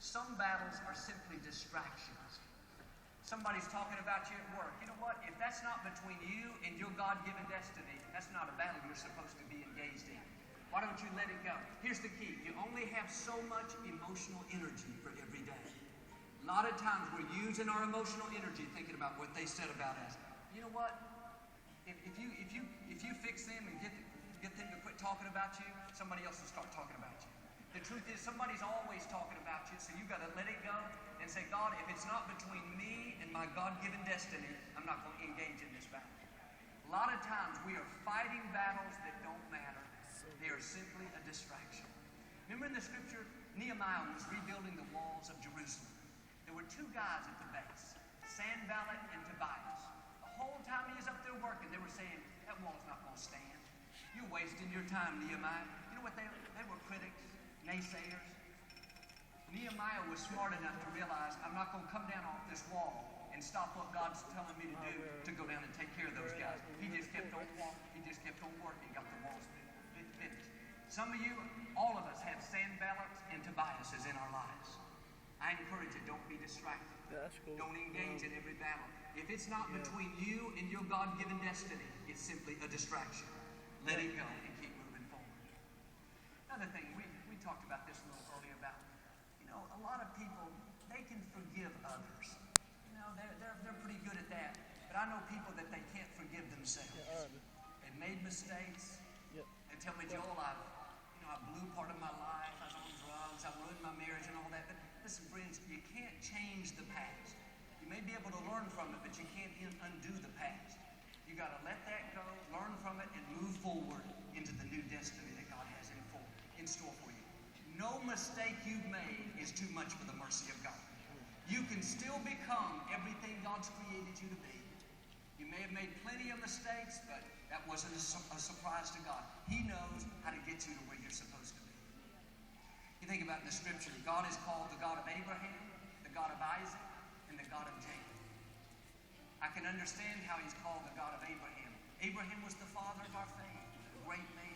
Some battles are simply distractions. Somebody's talking about you at work. You know what? If that's not between you and your God-given destiny, that's not a battle you're supposed to be engaged in. Why don't you let it go? Here's the key. You only have so much emotional energy for every day. A lot of times we're using our emotional energy thinking about what they said about us. You know what? If you fix them and get them to quit talking about you, somebody else will start talking about you. The truth is, somebody's always talking about you, so you've got to let it go and say, God, if it's not between me and my God-given destiny, I'm not going to engage in this battle. A lot of times we are fighting battles that don't matter. They are simply a distraction. Remember in the scripture, Nehemiah was rebuilding the walls of Jerusalem. There were two guys at the base, Sanballat and Tobias. The whole time he was up there working, they were saying, that wall's not going to stand. You're wasting your time, Nehemiah. You know what they were critics, naysayers. Nehemiah was smart enough to realize, I'm not going to come down off this wall and stop what God's telling me to do to go down and take care of those guys. He just kept on walking. He just kept on working, got the walls finished. Some of you, all of us, have Sanballats and Tobiases in our lives. I encourage you, don't be distracted. That's cool. Don't engage in every battle. If it's not between you and your God-given destiny, it's simply a distraction. Let it go and keep moving forward. Another thing, we talked about this a little earlier about, a lot of people, they can forgive others. They're pretty good at that. But I know people that they can't forgive themselves. They've made mistakes. They tell me, Joel, I blew part of my life. I was on drugs. I ruined my marriage and all that. But listen, friends, you can't change the past. You may be able to learn from it, but you can't undo the past. You got to let that go, learn from it, and move forward into the new destiny that God has in store for you. No mistake you've made is too much for the mercy of God. You can still become everything God's created you to be. You may have made plenty of mistakes, but that wasn't a surprise to God. He knows how to get you to where you're supposed to be. You think about in the scripture, God is called the God of Abraham, the God of Isaac, and the God of Jacob. I can understand how he's called the God of Abraham. Abraham was the father of our faith, a great man.